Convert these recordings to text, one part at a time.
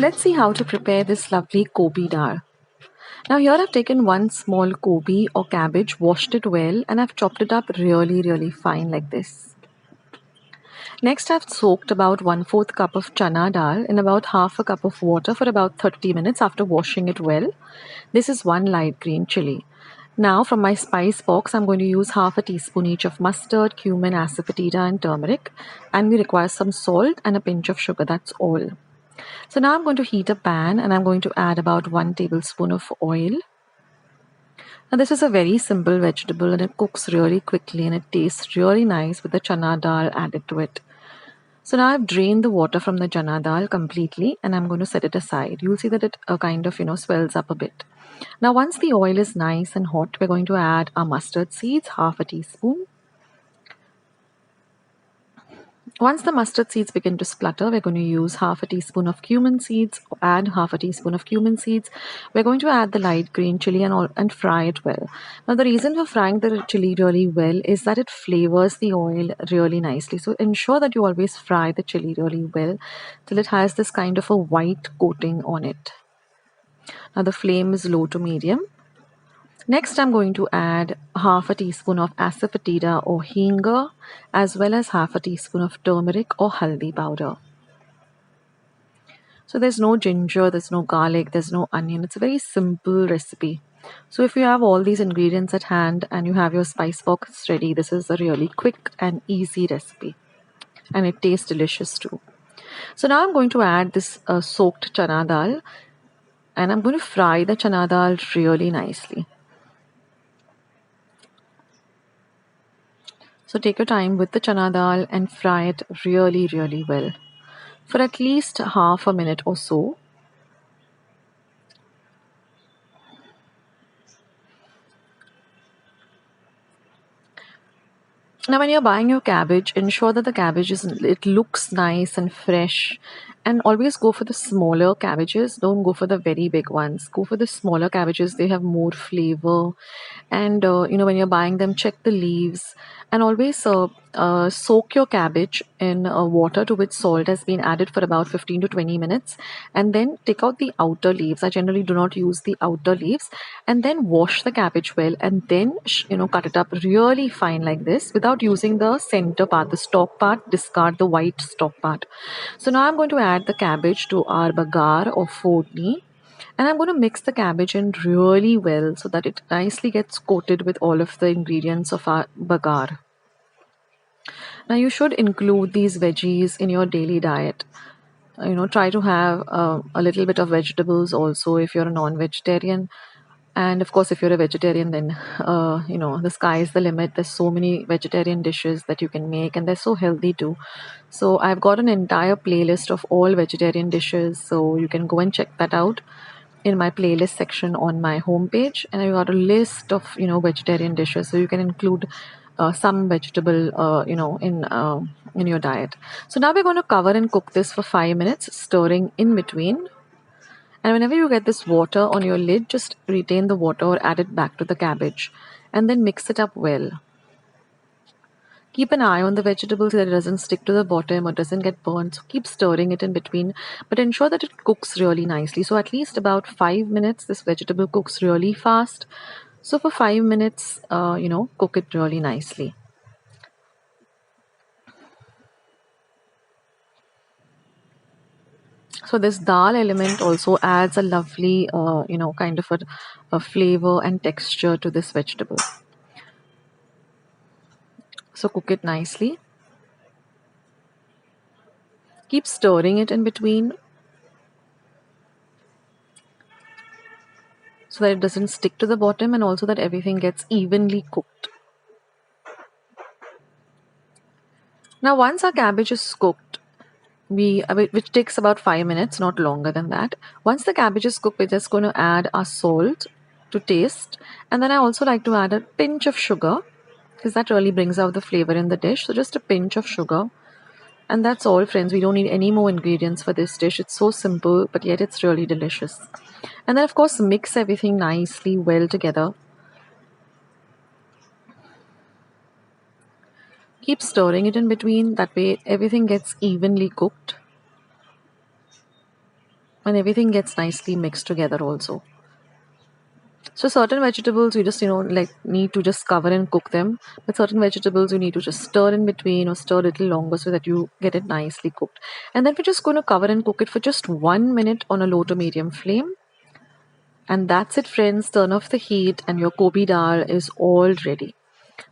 let's see how to prepare this lovely Kobi Dal. Now here I've taken one small Kobi or cabbage, washed it well, and I've chopped it up really fine like this. Next I've soaked about 1/4 cup of Chana Dal in about half a cup of water for about 30 minutes after washing it well. This is one light green chili. Now from my spice box I'm going to use half a teaspoon each of mustard, cumin, asafoetida and turmeric, and we require some salt and a pinch of sugar, that's all. So now I'm going to heat a pan and I'm going to add about 1 tablespoon of oil. Now this is a very simple vegetable and it cooks really quickly and it tastes really nice with the chana dal added to it. So now I've drained the water from the chana dal completely and I'm going to set it aside. You'll see that it kind of swells up a bit. Now once the oil is nice and hot, we're going to add our mustard seeds, half a teaspoon. Once the mustard seeds begin to splutter, we're going to use half a teaspoon of cumin seeds, add half a teaspoon of cumin seeds. We're going to add the light green chili and fry it well. Now the reason for frying the chili really well is that it flavors the oil really nicely. So ensure that you always fry the chili really well till it has this kind of a white coating on it. Now the flame is low to medium. Next, I'm going to add half a teaspoon of asafoetida or hinga, as well as half a teaspoon of turmeric or haldi powder. So there's no ginger, there's no garlic, there's no onion. It's a very simple recipe. So if you have all these ingredients at hand and you have your spice box ready, this is a really quick and easy recipe. And it tastes delicious too. So now I'm going to add this soaked chana dal, and I'm going to fry the chana dal really nicely. So take your time with the chana dal and fry it really well for at least half a minute or so. Now when you're buying your cabbage, ensure that the cabbage it looks nice and fresh, and always go for the smaller cabbages. Don't go for the very big ones. Go for the smaller cabbages. They have more flavor. And when you're buying them, check the leaves and always soak your cabbage in water to which salt has been added for about 15 to 20 minutes, and then take out the outer leaves. I generally do not use the outer leaves, and then wash the cabbage well, and then cut it up really fine like this without using the center part, the stalk part. Discard the white stalk part. So now I'm going to add the cabbage to our bagar or fodni, and I'm going to mix the cabbage in really well so that it nicely gets coated with all of the ingredients of our bagar. Now you should include these veggies in your daily diet. Try to have a little bit of vegetables also if you're a non-vegetarian. And of course, if you're a vegetarian, then the sky is the limit. There's so many vegetarian dishes that you can make, and they're so healthy too. So I've got an entire playlist of all vegetarian dishes, so you can go and check that out in my playlist section on my homepage. And I got a list of vegetarian dishes, so you can include some vegetable in your diet. So now we're going to cover and cook this for 5 minutes, stirring in between. And whenever you get this water on your lid, just retain the water or add it back to the cabbage and then mix it up well. Keep an eye on the vegetables so that it doesn't stick to the bottom or doesn't get burnt. So keep stirring it in between, but ensure that it cooks really nicely. So at least about 5 minutes, this vegetable cooks really fast. So for 5 minutes, cook it really nicely. So this dal element also adds a lovely, kind of a flavor and texture to this vegetable. So cook it nicely. Keep stirring it in between so that it doesn't stick to the bottom, and also that everything gets evenly cooked. Now once our cabbage is cooked, which takes about 5 minutes, not longer than that. Once the cabbage is cooked, we're just going to add our salt to taste, and then I also like to add a pinch of sugar because that really brings out the flavor in the dish. So just a pinch of sugar. And that's all, friends. We don't need any more ingredients for this dish. It's so simple, but yet it's really delicious. And then, of course, mix everything nicely well together. Keep stirring it in between. That way, everything gets evenly cooked. and everything gets nicely mixed together also. So certain vegetables you just like need to just cover and cook them, but certain vegetables you need to just stir in between or stir a little longer so that you get it nicely cooked. And then we're just going to cover and cook it for just 1 minute on a low to medium flame. And that's it, friends. Turn off the heat and your Kobi dal is all ready.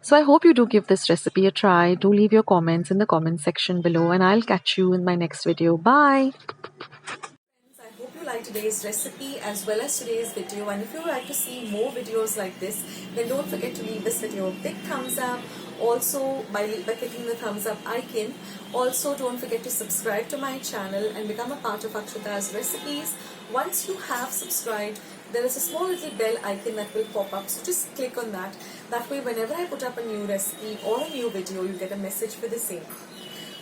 So I hope you do give this recipe a try. Do leave your comments in the comment section below, and I'll catch you in my next video. Bye. I hope you liked today's recipe as well as today's video, and if you would like to see more videos like this, then don't forget to leave this video a big thumbs up. Also, by clicking the thumbs up icon. Also, don't forget to subscribe to my channel and become a part of Akshita's recipes. Once you have subscribed, there is a small little bell icon that will pop up, so just click on that. That way, whenever I put up a new recipe or a new video, you get a message for the same.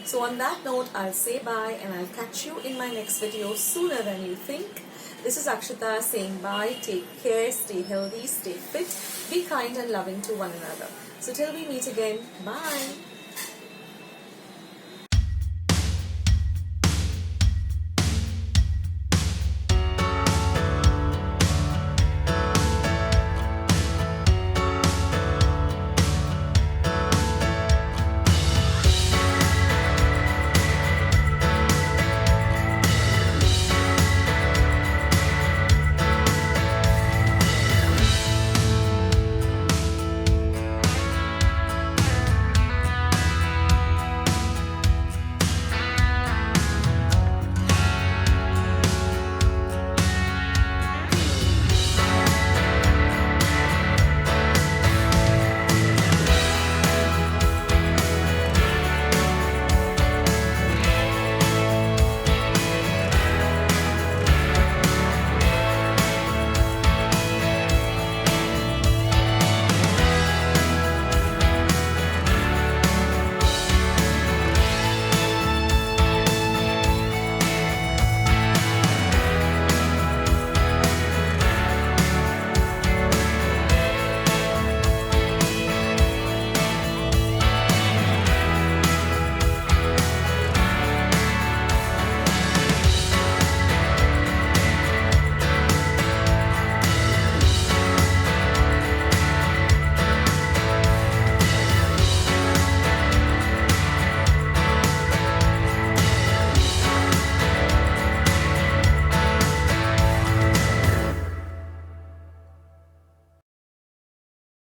So on that note, I'll say bye and I'll catch you in my next video sooner than you think. This is Akshita saying bye, take care, stay healthy, stay fit, be kind and loving to one another. So till we meet again, bye.